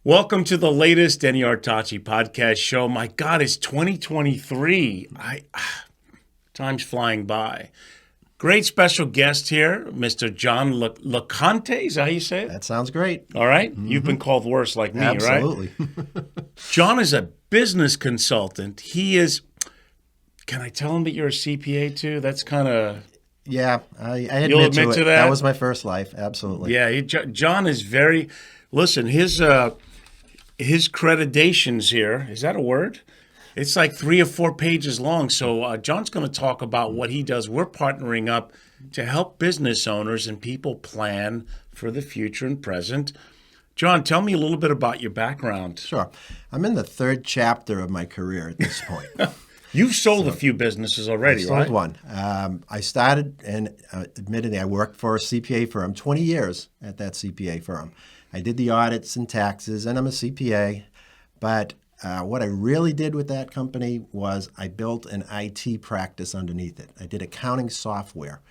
Welcome to the latest Denny Artachi podcast show. My God, it's 2023. Time's flying by. Great special guest here, Mr. John LoConte. Is that how you say it? That sounds great. All right. Mm-hmm. You've been called worse like me, Absolutely. right? John is a business consultant. He is, can I tell him that you're a CPA too? That's kind of... Yeah, I You'll admit admit to to it. that? That was my first life. Absolutely. Yeah, John is very... Listen, his accreditations here, is that a word? It's like 3 or 4 pages long. So John's going to talk about what he does. We're partnering up to help business owners and people plan for the future and present. John, tell me a little bit about your background. Sure. I'm in the 3rd chapter of my career at this point. You've sold a few businesses already, I right? sold one. I started, and admittedly, I worked for a CPA firm, 20 years at that CPA firm. I did the audits and taxes, and I'm a CPA. But what I really did with that company was I built an IT practice underneath it. I did accounting software.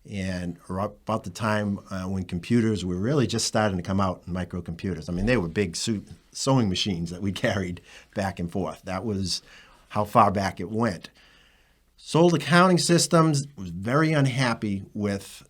And about the time when computers were really just starting to come out, microcomputers. I mean, they were big sewing machines that we carried back and forth. That was how far back it went. Sold accounting systems, was very unhappy with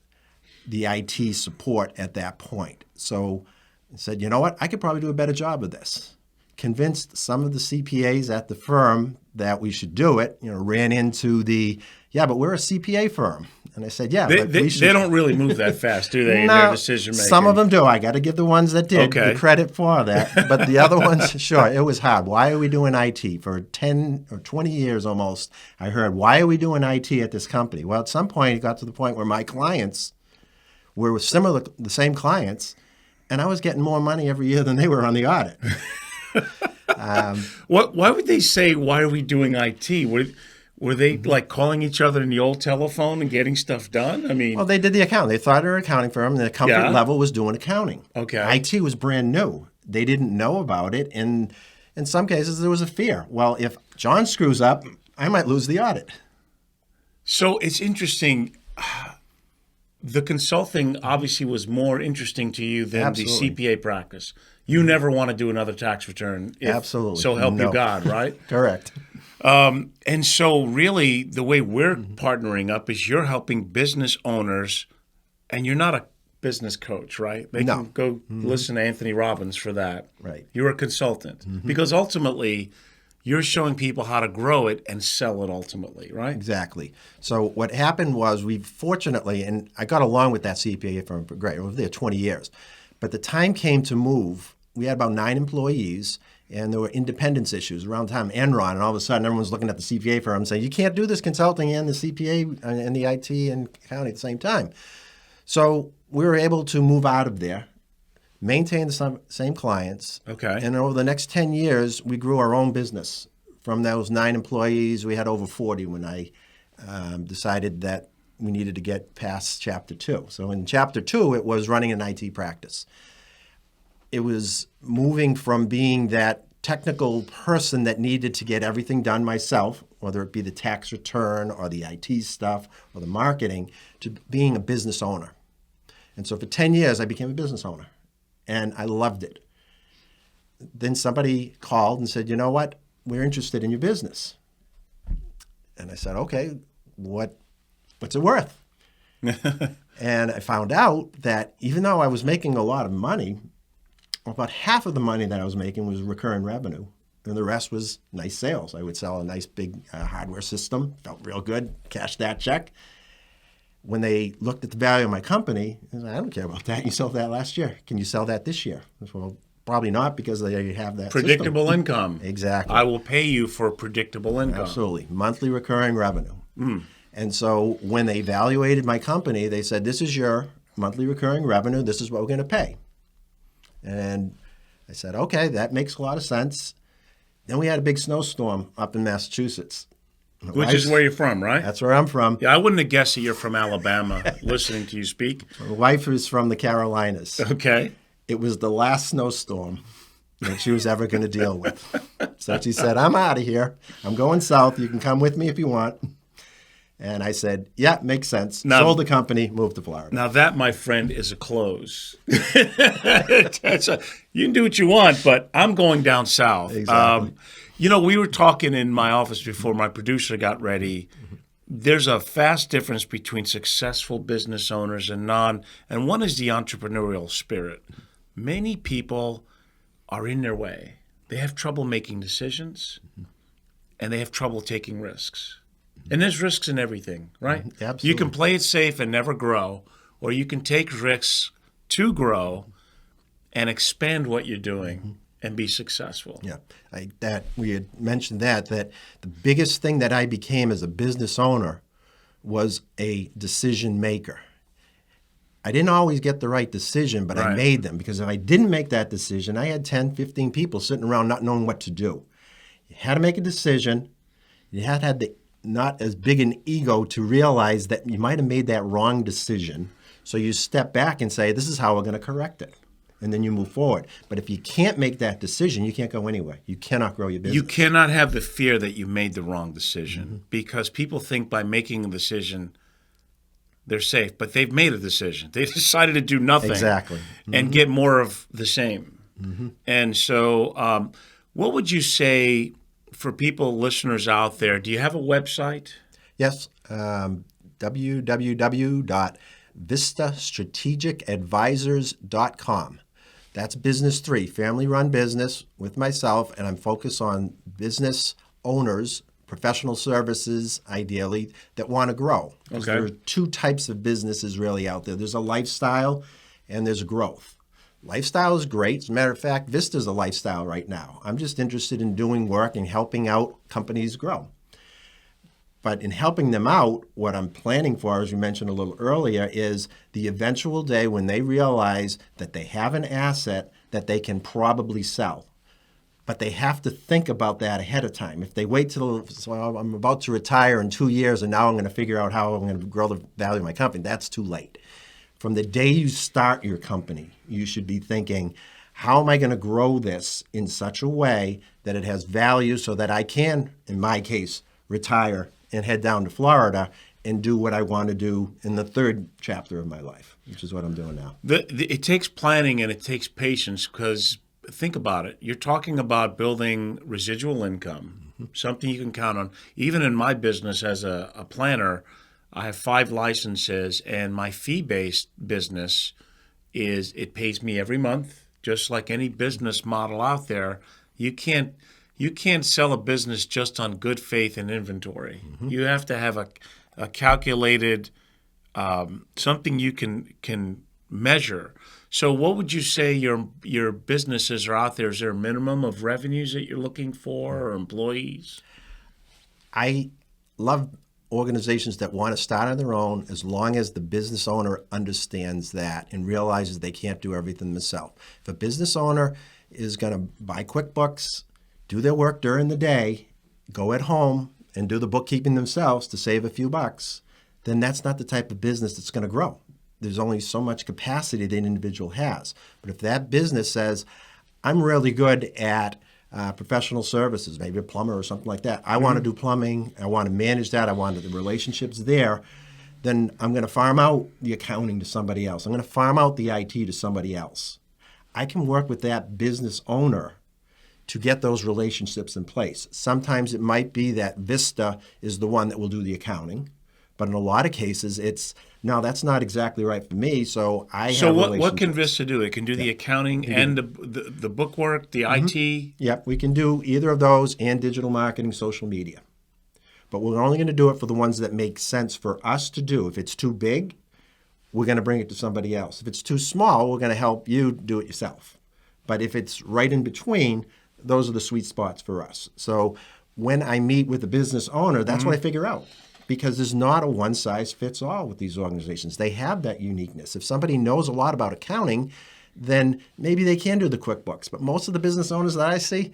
the IT support at that point. So I said, you know what, I could probably do a better job of this. Convinced some of the CPAs at the firm that we should do it, ran into but we're a CPA firm. And I said, They don't really move that fast, do they, in No, their decision making? Some of them do. I got to give the ones that did the credit for that. But the other ones, sure, it was hard. Why are we doing IT? For 10 or 20 years almost, I heard, why are we doing IT at this company? Well, at some point, it got to the point where my clients were similar, the same clients, and I was getting more money every year than they were on the audit. Why would they say, why are we doing IT? Were they like calling each other in the old telephone and getting stuff done? I mean... Well, they did the accounting. They thought they were an accounting firm, and the comfort level was doing accounting. Okay. IT was brand new. They didn't know about it, and in some cases, there was a fear. Well, if John screws up, I might lose the audit. So it's interesting. The consulting obviously was more interesting to you than Absolutely. the CPA practice. You never want to do another tax return. Absolutely. So help you God, right? Correct. And so really the way we're partnering up is you're helping business owners, and you're not a business coach, right? They can go listen to Anthony Robbins for that. Right. You're a consultant because ultimately you're showing people how to grow it and sell it ultimately, right? Exactly. So what happened was we fortunately, and I got along with that CPA firm for great. I was there 20 years. But the time came to move. We had about 9 employees, and there were independence issues around the time Enron, and all of a sudden everyone's looking at the CPA firm saying, you can't do this consulting and the CPA and the IT and accounting at the same time. So we were able to move out of there, maintain the same clients. Okay. And over the next 10 years, we grew our own business. From those 9 employees, we had over 40 when I decided that we needed to get past Chapter 2. So in Chapter 2, it was running an IT practice. It was moving from being that technical person that needed to get everything done myself, whether it be the tax return or the IT stuff or the marketing, to being a business owner. And so for 10 years, I became a business owner, and I loved it. Then somebody called and said, you know what, we're interested in your business. And I said, okay, what's it worth? And I found out that even though I was making a lot of money, about half of the money that I was making was recurring revenue, and the rest was nice sales. I would sell a nice big hardware system, felt real good, cashed that check. When they looked at the value of my company, they said, I don't care about that. You sold that last year. Can you sell that this year? I said, well, probably not, because they have that Predictable system. income. Exactly. I will pay you for predictable income. Absolutely. Monthly recurring revenue. And so when they evaluated my company, they said, this is your monthly recurring revenue. This is what we're going to pay. And I said, okay, that makes a lot of sense. Then we had a big snowstorm up in Massachusetts. Which is where you're from, right? That's where I'm from. Yeah, I wouldn't have guessed that you're from Alabama listening to you speak. My wife is from the Carolinas. Okay. It was the last snowstorm that she was ever going to deal with. So she said, I'm out of here. I'm going south. You can come with me if you want. And I said, yeah, makes sense. Now- Sold the company, moved to Florida. Now that, my friend, is a close. You can do what you want, but I'm going down south. Exactly. We were talking in my office before my producer got ready. There's a vast difference between successful business owners and non, and one is the entrepreneurial spirit. Many people are in their way. They have trouble making decisions, and they have trouble taking risks. And there's risks in everything, right? Absolutely. You can play it safe and never grow, or you can take risks to grow and expand what you're doing and be successful. Yeah, we had mentioned that the biggest thing that I became as a business owner was a decision maker. I didn't always get the right decision, but I Right. made them, because if I didn't make that decision, I had 10, 15 people sitting around not knowing what to do. You had to make a decision. You had to have not as big an ego to realize that you might have made that wrong decision. So you step back and say, this is how we're going to correct it. And then you move forward. But if you can't make that decision, you can't go anywhere. You cannot grow your business. You cannot have the fear that you made the wrong decision, because people think by making a decision they're safe, but they've made a decision. They decided to do nothing. Exactly. And get more of the same. And so what would you say for people, listeners out there? Do you have a website? Yes, www.vistastrategicadvisors.com. That's Business 3, family-run business with myself, and I'm focused on business owners, professional services, ideally, that want to grow. Because Okay. there are two types of businesses really out there. There's a lifestyle and there's growth. Lifestyle is great. As a matter of fact, Vista's a lifestyle right now. I'm just interested in doing work and helping out companies grow. But in helping them out, what I'm planning for, as you mentioned a little earlier, is the eventual day when they realize that they have an asset that they can probably sell. But they have to think about that ahead of time. If they wait till, so I'm about to retire in 2 years and now I'm going to figure out how I'm going to grow the value of my company, that's too late. From the day you start your company, you should be thinking, how am I going to grow this in such a way that it has value so that I can, in my case, retire and head down to Florida and do what I want to do in the third chapter of my life, which is what I'm doing now. It takes planning and it takes patience, because think about it. You're talking about building residual income, something you can count on. Even in my business as a planner, I have 5 licenses, and my fee-based business it pays me every month, just like any business model out there. You can't sell a business just on good faith and inventory. You have to have a calculated something you can measure. So what would you say your businesses are out there? Is there a minimum of revenues that you're looking for, or employees? I love organizations that want to start on their own, as long as the business owner understands that and realizes they can't do everything themselves. If a business owner is going to buy QuickBooks, do their work during the day, go at home and do the bookkeeping themselves to save a few bucks, then that's not the type of business that's going to grow. There's only so much capacity that an individual has. But if that business says, I'm really good at professional services, maybe a plumber or something like that. I want to do plumbing. I want to manage that. I want the relationships there. Then I'm going to farm out the accounting to somebody else. I'm going to farm out the IT to somebody else. I can work with that business owner to get those relationships in place. Sometimes it might be that Vista is the one that will do the accounting, but in a lot of cases, it's, no, that's not exactly right for me, so I So have what can relationships. Vista do? It can do the accounting and the bookwork, the IT. Yep, we can do either of those and digital marketing, social media. But we're only going to do it for the ones that make sense for us to do. If it's too big, we're going to bring it to somebody else. If it's too small, we're going to help you do it yourself. But if it's right in between, those are the sweet spots for us. So when I meet with a business owner, that's what I figure out. Because there's not a one-size-fits-all with these organizations. They have that uniqueness. If somebody knows a lot about accounting, then maybe they can do the QuickBooks. But most of the business owners that I see,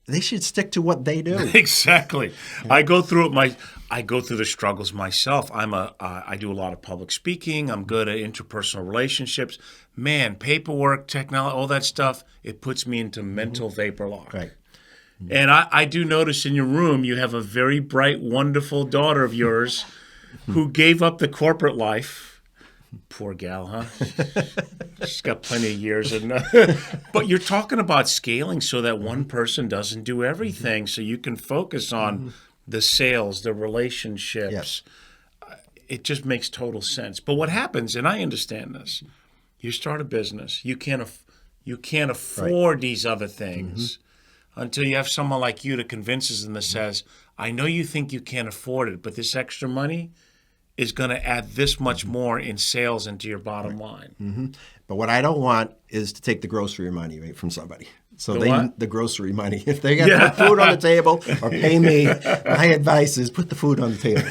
they should stick to what they do. Exactly. I go through the struggles myself. I do a lot of public speaking. I'm good at interpersonal relationships. Man, paperwork, technology, all that stuff, it puts me into mental vapor lock. Right. And I do notice in your room you have a very bright, wonderful daughter of yours who gave up the corporate life. Poor gal, huh? She's got plenty of years. But you're talking about scaling so that one person doesn't do everything, so you can focus on the sales, the relationships. Yes. It just makes total sense. But what happens, and I understand this, you start a business, you can't afford these other things until you have someone like you that convinces them that says, I know you think you can't afford it, but this extra money is going to add this much more in sales into your bottom line. But what I don't want is to take the grocery money right from somebody. So the grocery money. If they got to put food on the table or pay me, my advice is put the food on the table.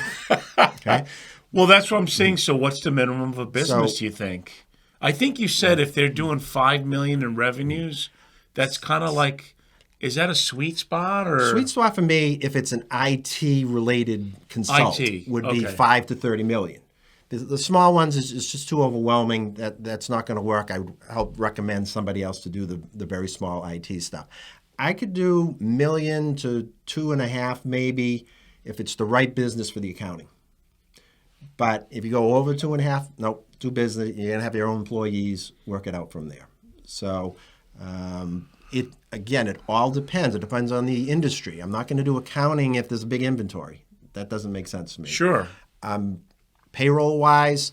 Okay. Well, that's what I'm saying. So what's the minimum of a business, do you think? I think you said if they're doing $5 million in revenues, that's kind of like, is that a sweet spot? Or Sweet spot for me, if it's an IT-related consult, would be 5 to 30 million. The small ones is just too overwhelming. That's not going to work. I would help recommend somebody else to do the very small IT stuff. I could do $1 million to 2.5 maybe if it's the right business for the accounting. But if you go over 2.5, nope, do business. You're going to have your own employees, work it out from there. So it all depends. It depends on the industry. I'm not going to do accounting if there's a big inventory. That doesn't make sense to me. Sure. Payroll-wise,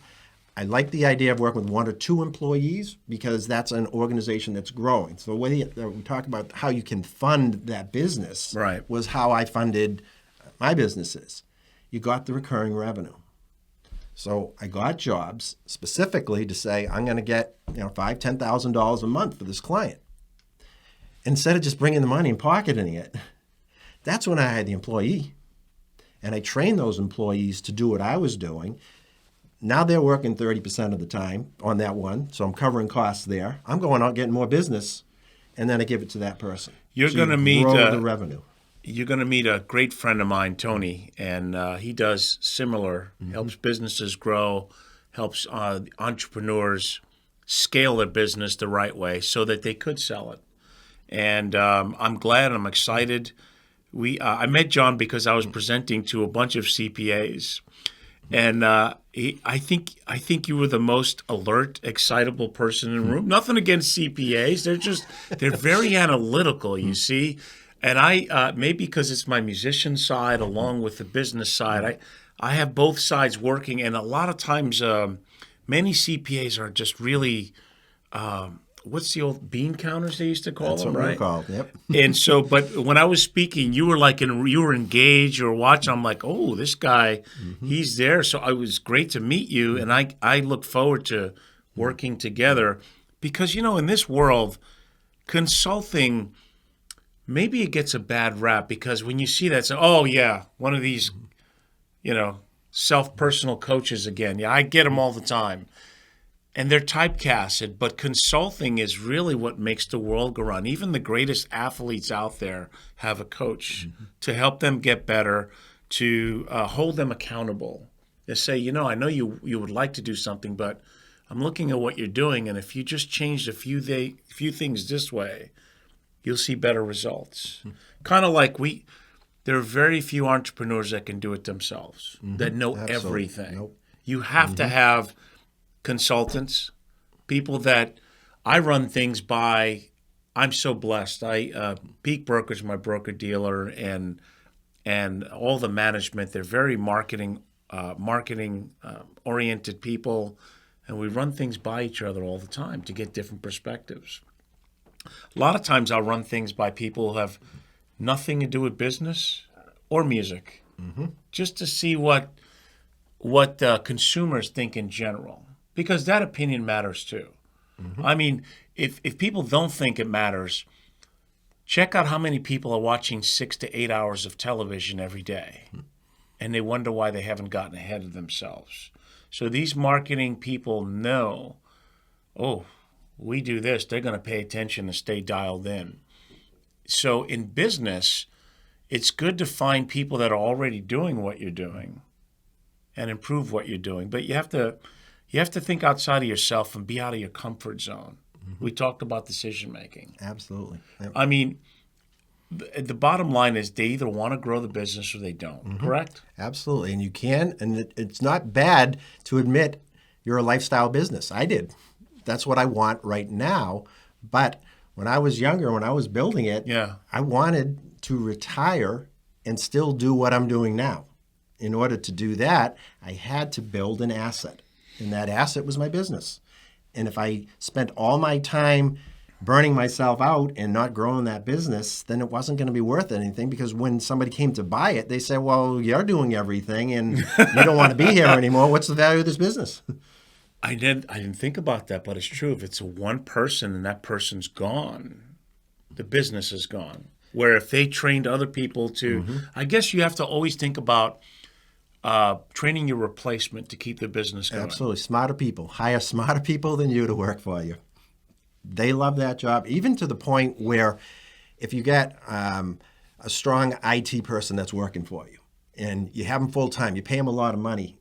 I like the idea of working with 1 or 2 employees because that's an organization that's growing. So when we talk about how you can fund that business, was how I funded my businesses. You got the recurring revenue. So I got jobs specifically to say I'm going to get $5,000, $10,000 a month for this client. Instead of just bringing the money and pocketing it, that's when I had the employee. And I trained those employees to do what I was doing. Now they're working 30% of the time on that one, so I'm covering costs there. I'm going out getting more business, and then I give it to that person. You're going to meet the revenue. You're going to meet a great friend of mine, Tony, and he does similar, helps businesses grow, helps entrepreneurs scale their business the right way so that they could sell it. And I'm glad, I'm excited. I met John because I was presenting to a bunch of CPAs, and I think you were the most alert, excitable person in the room. Nothing against CPAs; they're very analytical. You see, and I maybe because it's my musician side along with the business side, I have both sides working, and a lot of times many CPAs are just really. What's the old bean counters they used to call them, right? That's what they're called, yep. And so, but when I was speaking, you were like, you were engaged, you were watching. I'm like, oh, this guy, he's there. So it was great to meet you, and I look forward to working together because, in this world, consulting, maybe it gets a bad rap because when you see that, it's, oh, yeah, one of these, self-personal coaches again. Yeah, I get them all the time. And they're typecasted, but consulting is really what makes the world go round. Even the greatest athletes out there have a coach to help them get better, to hold them accountable. They say, I know you would like to do something, but I'm looking at what you're doing, and if you just changed a few things this way, you'll see better results. Kind of like there are very few entrepreneurs that can do it themselves, that know everything. Nope. You have to have consultants, people that I run things by. I'm so blessed. Peak Brokerage, my broker dealer, and all the management. They're very marketing oriented people, and we run things by each other all the time to get different perspectives. A lot of times, I'll run things by people who have nothing to do with business or music, just to see what consumers think in general. Because that opinion matters too. I mean, if people don't think it matters, check out how many people are watching 6 to 8 hours of television every day, and they wonder why they haven't gotten ahead of themselves. So these marketing people know, oh, we do this, they're going to pay attention and stay dialed in. So in business, it's good to find people that are already doing what you're doing and improve what you're doing. But you have to think outside of yourself and be out of your comfort zone. We talked about decision making. Absolutely. Yep. I mean, the bottom line is they either want to grow the business or they don't. Correct? Absolutely. And you can, and it's not bad to admit you're a lifestyle business. I did. That's what I want right now. But when I was younger, when I was building it, Yeah. I wanted to retire and still do what I'm doing now. In order to do that, I had to build an asset. And that asset was my business. And if I spent all my time burning myself out and not growing that business, then it wasn't going to be worth anything, because when somebody came to buy it, they said, well, you're doing everything and you don't want to be here anymore. What's the value of this business? I didn't think about that, but it's true. If it's a one person and that person's gone, the business is gone. Where if they trained other people to, I guess you have to always think about training your replacement to keep the business going. Absolutely. Smarter people. Hire smarter people than you to work for you. They love that job, even to the point where if you get a strong IT person that's working for you and you have them full time, you pay them a lot of money.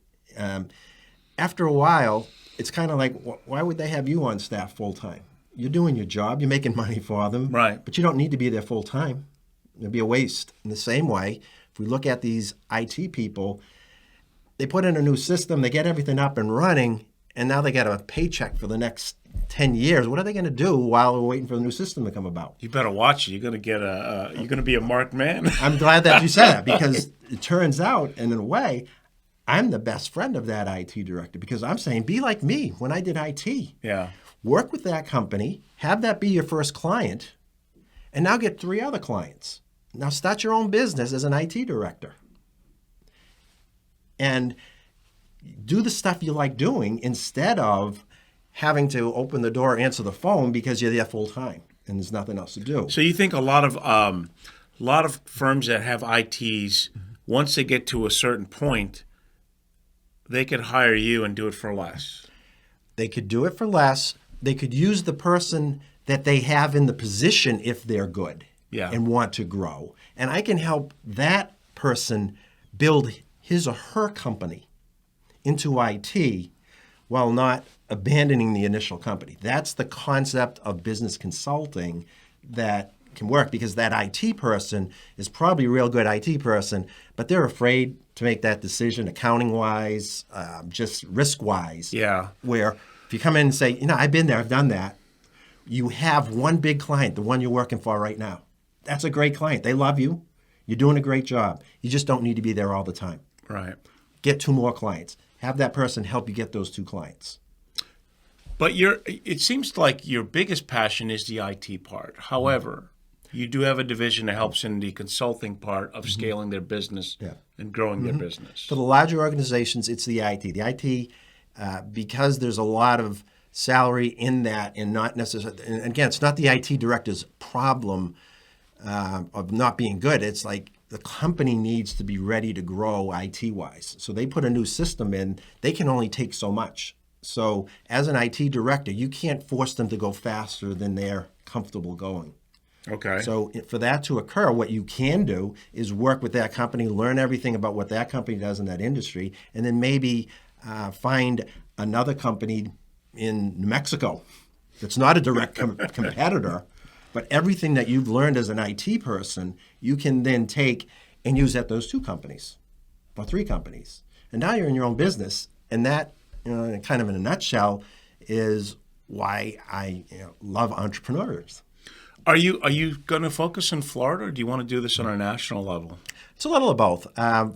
After a while, it's kind of like, why would they have you on staff full time? You're doing your job, you're making money for them, Right. but you don't need to be there full time. It'd be a waste. In the same way, if we look at these IT people, they put in a new system, they get everything up and running, and now they get a paycheck for the next 10 years. What are they going to do while we're waiting for the new system to come about? You better watch it. You're going to get you're going to be a marked man. I'm glad that you said that, because it turns out, and in a way, I'm the best friend of that IT director, because I'm saying, be like me when I did IT. Yeah. Work with that company, have that be your first client, and now get 3 other clients. Now start your own business as an IT director. And do the stuff you like doing instead of having to open the door, answer the phone because you're there full time and there's nothing else to do. So you think a lot of firms that have ITs, once they get to a certain point, they could hire you and do it for less. They could do it for less. They could use the person that they have in the position if they're good and want to grow. And I can help that person build his or her company into IT while not abandoning the initial company. That's the concept of business consulting that can work, because that IT person is probably a real good IT person, but they're afraid to make that decision accounting-wise, just risk-wise. Yeah. Where if you come in and say, I've been there, I've done that, you have one big client, the one you're working for right now. That's a great client. They love you. You're doing a great job. You just don't need to be there all the time. Right. Get 2 more clients. Have that person help you get those 2 clients. But it seems like your biggest passion is the IT part. However, you do have a division that helps in the consulting part of scaling their business and growing their business. For the larger organizations, it's the IT. The IT, because there's a lot of salary in that, and not necessarily, and again, it's not the IT director's problem of not being good. It's like the company needs to be ready to grow IT-wise. So they put a new system in, they can only take so much. So as an IT director, you can't force them to go faster than they're comfortable going. Okay. So for that to occur, what you can do is work with that company, learn everything about what that company does in that industry, and then maybe find another company in New Mexico that's not a direct competitor, but everything that you've learned as an IT person, you can then take and use at those 2 companies or 3 companies. And now you're in your own business, and that, kind of in a nutshell, is why I love entrepreneurs. Are you going to focus in Florida, or do you want to do this on a national level? It's a little of both.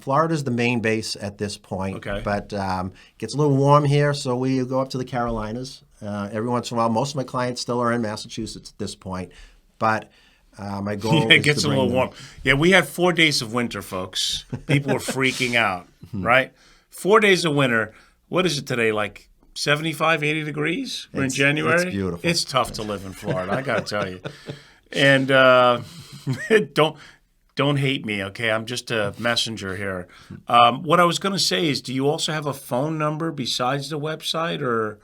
Florida's the main base at this point, Okay. but it gets a little warm here, so we go up to the Carolinas. Every once in a while, most of my clients still are in Massachusetts at this point, but my goal It is gets to a bring little them. warm. Yeah, we had 4 days of winter, folks. People were freaking out, right? 4 days of winter. What is it today, like 75, 80 degrees? We're in January. It's beautiful. It's tough to live in Florida, I got to tell you. And don't hate me, okay? I'm just a messenger here. What I was going to say is, do you also have a phone number besides the website, or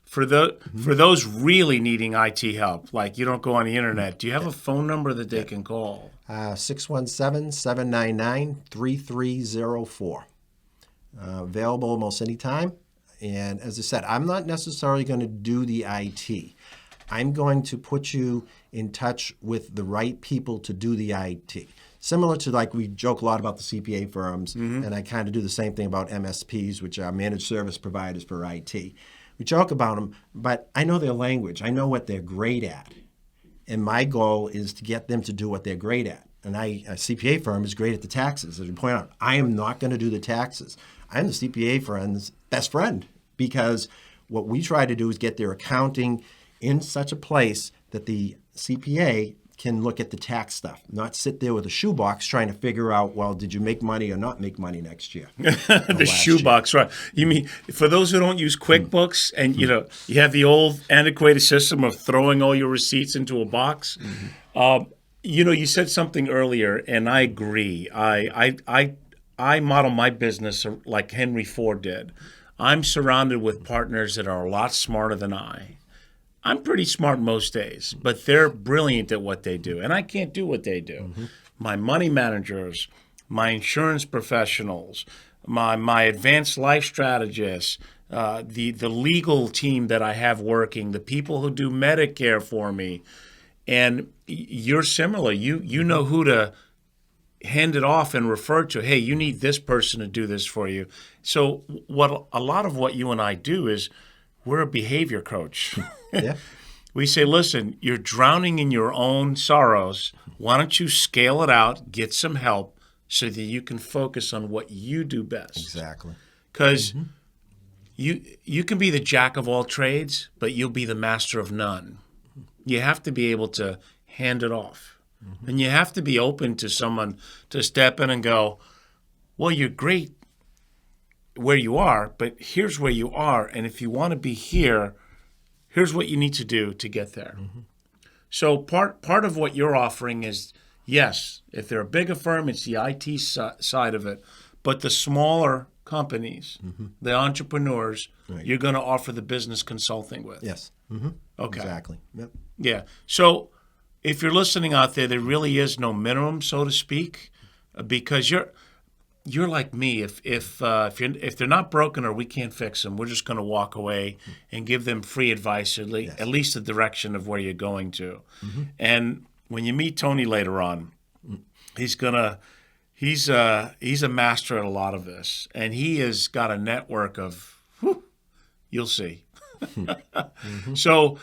for those really needing IT help, like you don't go on the internet, do you have a phone number that they can call? 617-799-3304. Available almost any time. And as I said, I'm not necessarily going to do the IT. I'm going to put you in touch with the right people to do the IT. Similar to like we joke a lot about the CPA firms, and I kind of do the same thing about MSPs, which are managed service providers for IT. We joke about them, but I know their language. I know what they're great at. And my goal is to get them to do what they're great at. And a CPA firm is great at the taxes. As you point out, I am not going to do the taxes. I'm the CPA firm's best friend, because what we try to do is get their accounting in such a place that the CPA can look at the tax stuff, not sit there with a shoebox trying to figure out, well, did you make money or not make money next year? The shoebox, right? You mean for those who don't use QuickBooks, and you have the old antiquated system of throwing all your receipts into a box. You said something earlier, and I agree. I model my business like Henry Ford did. I'm surrounded with partners that are a lot smarter than I. I'm pretty smart most days, but they're brilliant at what they do, and I can't do what they do. My money managers, my insurance professionals, my advanced life strategists, the legal team that I have working, the people who do Medicare for me, and you're similar. You know who to hand it off and refer to. Hey, you need this person to do this for you. So a lot of what you and I do is we're a behavior coach. Yeah. We say, listen, you're drowning in your own sorrows. Why don't you scale it out, get some help so that you can focus on what you do best? Exactly. Because you can be the jack of all trades, but you'll be the master of none. You have to be able to hand it off. And you have to be open to someone to step in and go, well, you're great where you are, but here's where you are. And if you want to be here, here's what you need to do to get there. So part of what you're offering is, yes, if they're a bigger firm, it's the IT side of it. But the smaller companies, the entrepreneurs, you're going to offer the business consulting with. Yes. Okay. Exactly. Yep. Yeah. So if you're listening out there, there really is no minimum, so to speak, because you're like me. If they're not broken or we can't fix them, we're just going to walk away and give them free advice, at least the direction of where you're going to. And when you meet Tony later on, he's a master at a lot of this, and he has got a network of, you'll see. So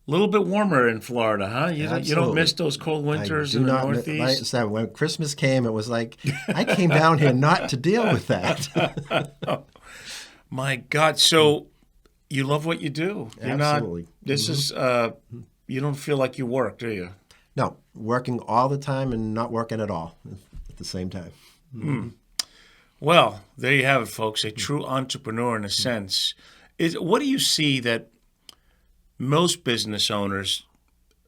a little bit warmer in Florida, huh? You don't miss those cold winters in the Northeast? Like I said, when Christmas came, it was like, I came down here not to deal with that. My God. So you love what you do. Absolutely. You don't feel like you work, do you? No, working all the time and not working at all at the same time. Well, there you have it, folks. A true entrepreneur in a sense. What do you see that most business owners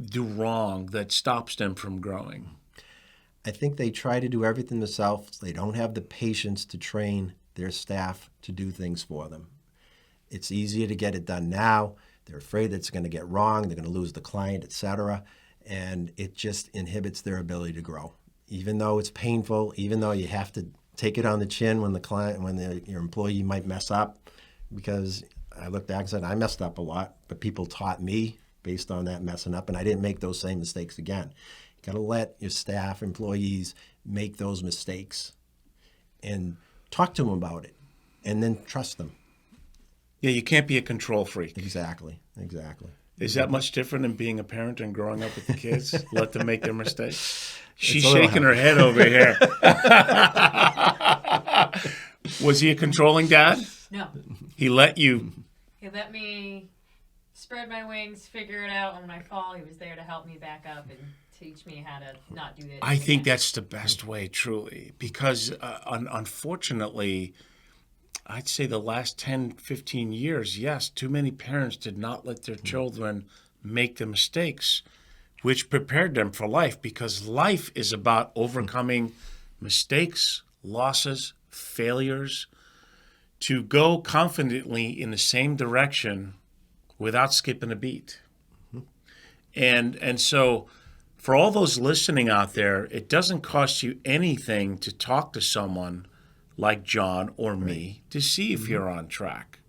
do wrong that stops them from growing? I think they try to do everything themselves. They don't have the patience to train their staff to do things for them. It's easier to get it done now. They're afraid that it's going to get wrong. They're going to lose the client, etc. And it just inhibits their ability to grow. Even though it's painful, even though you have to take it on the chin when your employee might mess up, because I looked back and said, I messed up a lot, but people taught me based on that messing up, and I didn't make those same mistakes again. You got to let your staff, employees make those mistakes and talk to them about it, and then trust them. Yeah, you can't be a control freak. Exactly. Is that much different than being a parent and growing up with the kids? Let them make their mistakes? She's shaking her head over here. Was he a controlling dad? No. He let you... He let me spread my wings, figure it out. And when I fall, he was there to help me back up and teach me how to not do it. I think that's the best way, truly, because unfortunately, I'd say the last 10, 15 years, yes, too many parents did not let their children make the mistakes, which prepared them for life, because life is about overcoming mistakes, losses, failures, to go confidently in the same direction without skipping a beat. And so for all those listening out there, it doesn't cost you anything to talk to someone like John or me to see if you're on track.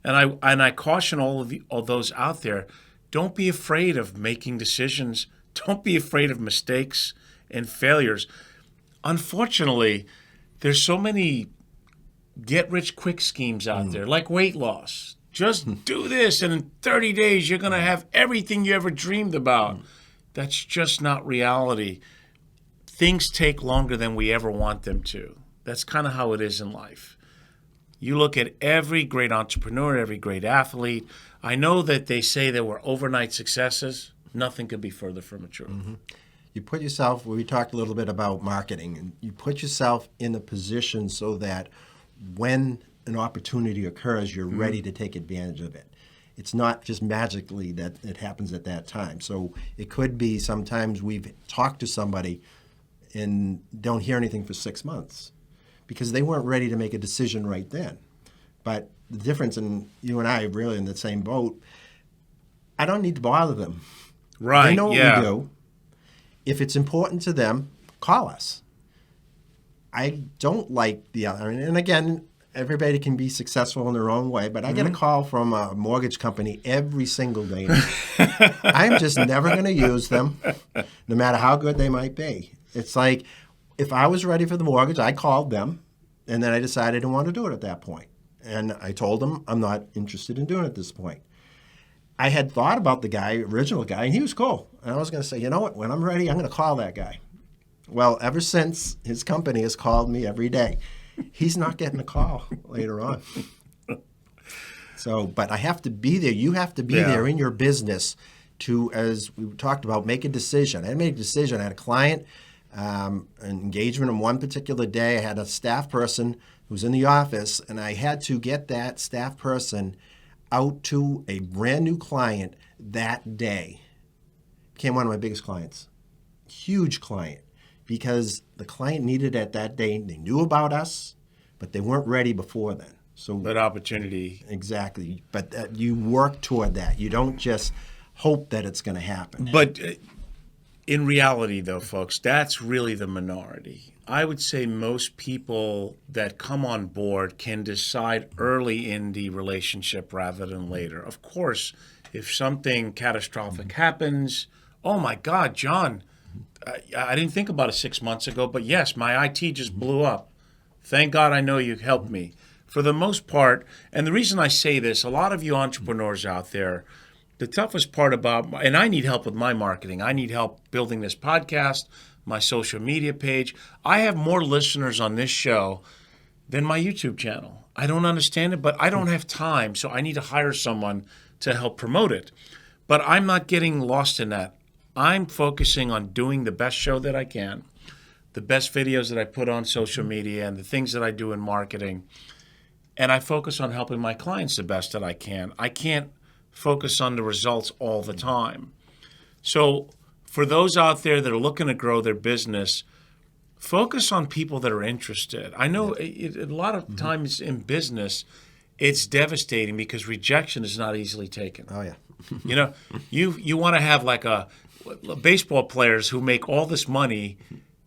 And I caution all those out there, don't be afraid of making decisions. Don't be afraid of mistakes and failures. Unfortunately, there's so many get-rich-quick schemes out there, like weight loss. Just do this, and in 30 days, you're going to have everything you ever dreamed about. That's just not reality. Things take longer than we ever want them to. That's kind of how it is in life. You look at every great entrepreneur, every great athlete. I know that they say there were overnight successes. Nothing could be further from the truth. You put yourself, we talked a little bit about marketing, and you put yourself in a position so that when an opportunity occurs, you're ready to take advantage of it. It's not just magically that it happens at that time. So it could be sometimes we've talked to somebody and don't hear anything for 6 months because they weren't ready to make a decision right then. But the difference, and you and I are really in the same boat, I don't need to bother them. Right, They know what yeah. we do. If it's important to them, call us. I don't like the other, and again, everybody can be successful in their own way, but I get a call from a mortgage company every single day. I'm just never going to use them, no matter how good they might be. It's like, if I was ready for the mortgage, I called them, and then I decided I didn't want to do it at that point. And I told them I'm not interested in doing it at this point. I had thought about the guy, original guy, and he was cool. And I was going to say, you know what, when I'm ready, I'm going to call that guy. Well, ever since, his company has called me every day. He's not getting a call later on. So, but I have to be there. You have to be there in your business to, as we talked about, make a decision. I made a decision. I had a client, an engagement on one particular day. I had a staff person who was in the office, and I had to get that staff person out to a brand new client that day. Became one of my biggest clients. Huge client. Because the client needed it that day. They knew about us, but they weren't ready before then. So That opportunity. exactly. But you work toward that. You don't just hope that it's going to happen. But in reality, though, folks, that's really the minority. I would say most people that come on board can decide early in the relationship rather than later. Of course, if something catastrophic happens, oh my God, John, I didn't think about it 6 months ago, but yes, my IT just blew up. Thank God I know you helped me. For the most part, and the reason I say this, a lot of you entrepreneurs out there, the toughest part about, and I need help with my marketing. I need help building this podcast, my social media page. I have more listeners on this show than my YouTube channel. I don't understand it, but I don't have time, so I need to hire someone to help promote it. But I'm not getting lost in that. I'm focusing on doing the best show that I can, the best videos that I put on social media, and the things that I do in marketing. And I focus on helping my clients the best that I can. I can't focus on the results all the time. So for those out there that are looking to grow their business, focus on people that are interested. I know a lot of times in business, it's devastating because rejection is not easily taken. Oh, yeah. You know, you want to have like a baseball players who make all this money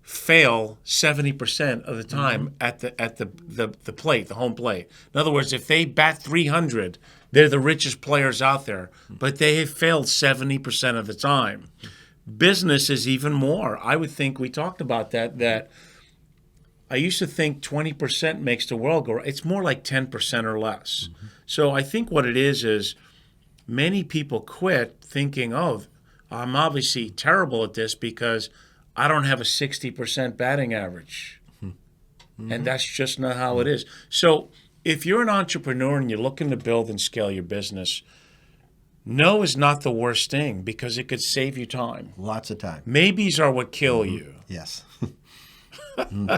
fail 70% of the time at the plate, the home plate. In other words, if they bat 300, they're the richest players out there, but they have failed 70% of the time. Business is even more. I would think we talked about that I used to think 20% makes the world go. It's more like 10% or less. So I think what it is many people quit thinking, oh, I'm obviously terrible at this because I don't have a 60% batting average. And that's just not how it is. So if you're an entrepreneur and you're looking to build and scale your business, no is not the worst thing because it could save you time. Lots of time. Maybes are what kill you. Yes.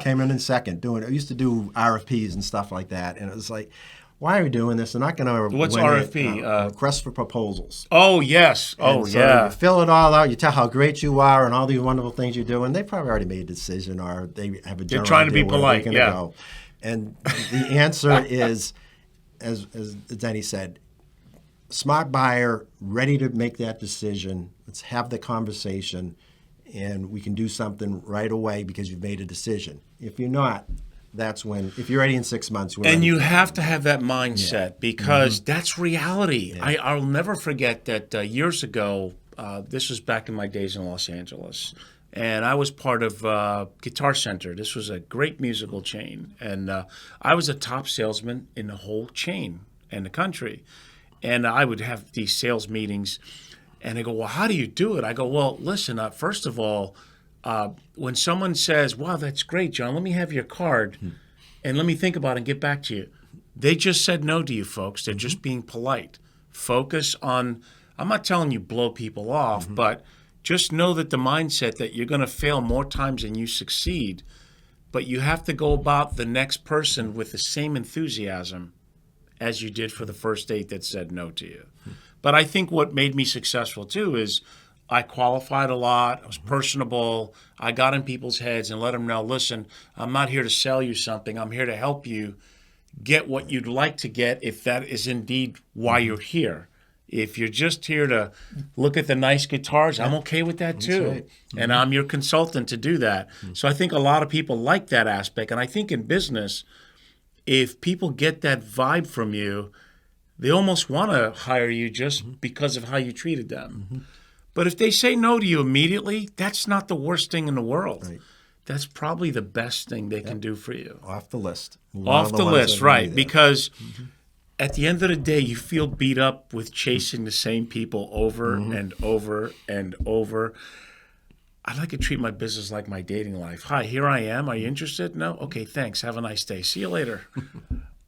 Came in second. I used to do RFPs and stuff like that. And it was like, why are we doing this? They're not going to What's win RFP? It. Request for proposals. Oh, yes. Oh, And so yeah. you fill it all out. You tell how great you are and all these wonderful things you're doing. They probably already made a decision or they have a general trying to be idea where polite, they're gonna go. And the answer is, as Denny said, smart buyer, ready to make that decision. Let's have the conversation, and we can do something right away because you've made a decision. If you're not, that's when, if you're ready in 6 months, we're And ready. you have to have that mindset because that's reality. I'll never forget that years ago, this was back in my days in Los Angeles, and I was part of Guitar Center. This was a great musical chain, and I was a top salesman in the whole chain in the country. And I would have these sales meetings, and they go, well, how do you do it? I go, well, listen, first of all, when someone says, wow, that's great, John, let me have your card and let me think about it and get back to you. They just said no to you, folks. They're just being polite. Focus on, I'm not telling you blow people off, but just know that the mindset that you're going to fail more times than you succeed, but you have to go about the next person with the same enthusiasm as you did for the first 8 that said no to you. But I think what made me successful too is I qualified a lot. I was personable. I got in people's heads and let them know, listen, I'm not here to sell you something. I'm here to help you get what you'd like to get if that is indeed why you're here. If you're just here to look at the nice guitars, I'm okay with that too. right. And I'm your consultant to do that. So I think a lot of people like that aspect. And I think in business, if people get that vibe from you, they almost want to hire you just because of how you treated them. But if they say no to you immediately, that's not the worst thing in the world. Right. That's probably the best thing they can do for you. Off the list. Off the list, right. Because at the end of the day, you feel beat up with chasing the same people over and over and over. I like to treat my business like my dating life. Hi, here I am. Are you interested? No? Okay, thanks. Have a nice day. See you later.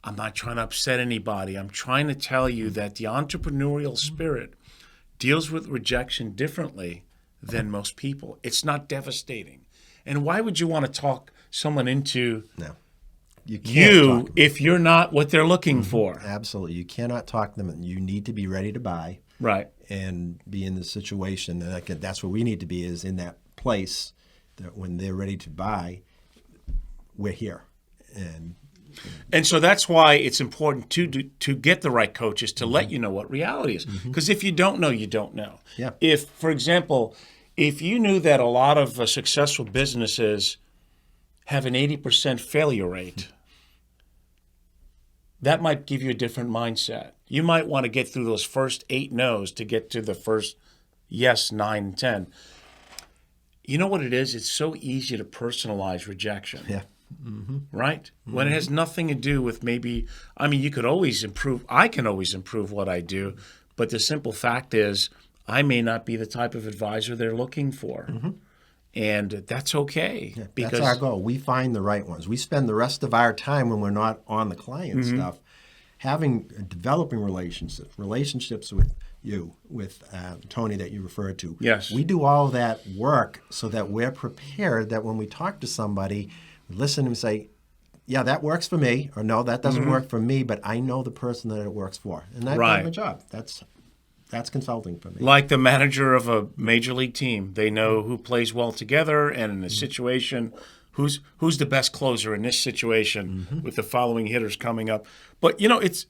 I'm not trying to upset anybody. I'm trying to tell you that the entrepreneurial spirit deals with rejection differently than most people. It's not devastating. And why would you want to talk someone into No. You can't you talk them. if you're not what they're looking for? Absolutely. You cannot talk them. You need to be ready to buy Right. and be in the situation. And that's where we need to be, is in that place that when they're ready to buy, we're here. And so that's why it's important to get the right coaches to let you know what reality is. Because if you don't know, you don't know. Yeah. If, for example, if you knew that a lot of successful businesses have an 80% failure rate, that might give you a different mindset. You might want to get through those first 8 no's to get to the first yes, 9, and 10. You know what it is? It's so easy to personalize rejection. Yeah. Right? When it has nothing to do with maybe, I mean, you could always improve. I can always improve what I do. But the simple fact is, I may not be the type of advisor they're looking for. And that's okay. Yeah, because that's our goal. We find the right ones. We spend the rest of our time when we're not on the client stuff, developing relationships with you, with Tony that you referred to. Yes. We do all that work so that we're prepared that when we talk to somebody, we listen and say, yeah, that works for me, or no, that doesn't work for me, but I know the person that it works for. And I've done my job. That's consulting for me. like the manager of a major league team, they know who plays well together, and in a situation, who's the best closer in this situation with the following hitters coming up. But you know, it's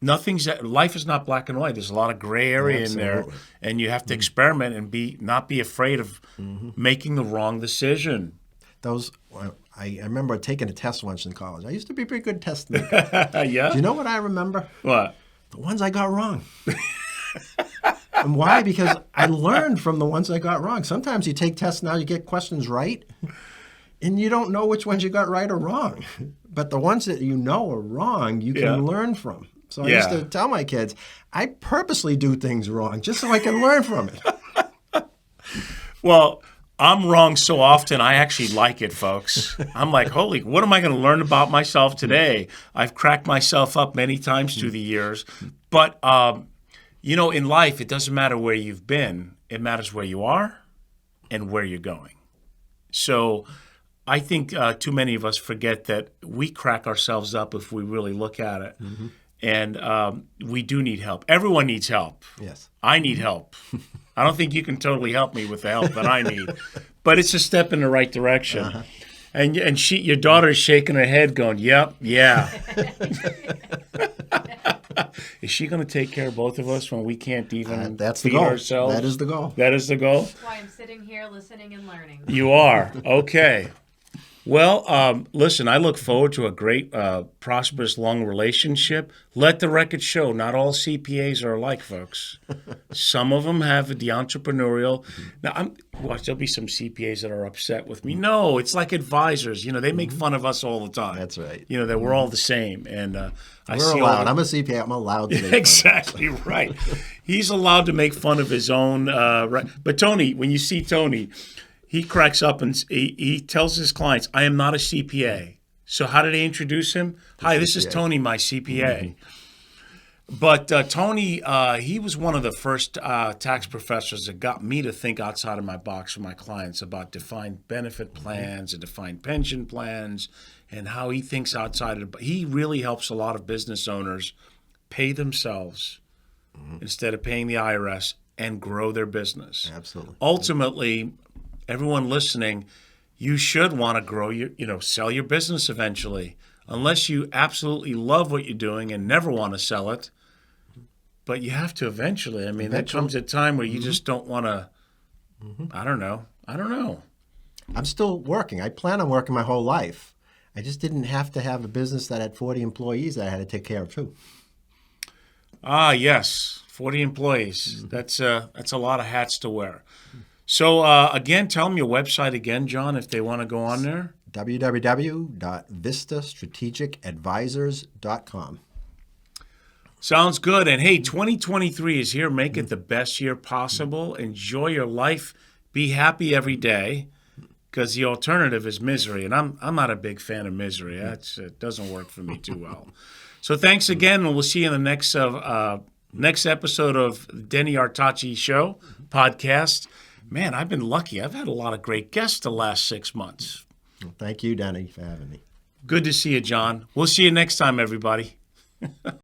life is not black and white. There's a lot of gray area in there, and you have to experiment and not be afraid of making the wrong decision. I remember taking a test once in college. I used to be a pretty good test maker. Yeah. Do you know what I remember? What? The ones I got wrong. And why? Because I learned from the ones I got wrong. Sometimes you take tests now, you get questions right, and you don't know which ones you got right or wrong. But the ones that you know are wrong, you can learn from. So I used to tell my kids, I purposely do things wrong just so I can learn from it. Well, I'm wrong so often, I actually like it, folks. I'm like, holy, what am I going to learn about myself today? I've cracked myself up many times through the years. But, you know, in life, it doesn't matter where you've been. It matters where you are and where you're going. So I think too many of us forget that we crack ourselves up if we really look at it. And we do need help. Everyone needs help. Yes. I need help. I don't think you can totally help me with the help that I need, but it's a step in the right direction. And your daughter's shaking her head, going, "Yep, yeah." Is she going to take care of both of us when we can't even That's the feed goal. ourselves? That is the goal. That is the goal. That's why I'm sitting here listening and learning. You are okay. Well, listen, I look forward to a great, prosperous, long relationship. Let the record show not all CPAs are alike, folks. Some of them have the entrepreneurial. Now, watch, there'll be some CPAs that are upset with me. No, it's like advisors. They make fun of us all the time. That's right. That we're all the same. And I We're see allowed. I'm a CPA. I'm allowed to make fun of exactly right. He's allowed to make fun of his own. Right. But Tony, when you see Tony, he cracks up and he tells his clients, "I am not a CPA." So how did they introduce him? Hi, this is Tony, my CPA. But Tony, he was one of the first tax professors that got me to think outside of my box for my clients about defined benefit plans and defined pension plans and how he thinks outside of it. He really helps a lot of business owners pay themselves instead of paying the IRS and grow their business. Absolutely. Ultimately, everyone listening, you should want to grow sell your business eventually, unless you absolutely love what you're doing and never want to sell it. But you have to eventually. I mean, there comes a time where you just don't want to. I don't know. I'm still working. I plan on working my whole life. I just didn't have to have a business that had 40 employees that I had to take care of too. Ah, yes, 40 employees. That's a lot of hats to wear. So again, tell them your website again, John, if they want to go on there. www.vistastrategicadvisors.com. Sounds good. And hey, 2023 is here. Make it the best year possible. Enjoy your life. Be happy every day, because the alternative is misery. And I'm not a big fan of misery. It doesn't work for me too well. So thanks again, and we'll see you in the next episode of Denny Artachi Show podcast. Man, I've been lucky. I've had a lot of great guests the last 6 months. Well, thank you, Danny, for having me. Good to see you, John. We'll see you next time, everybody.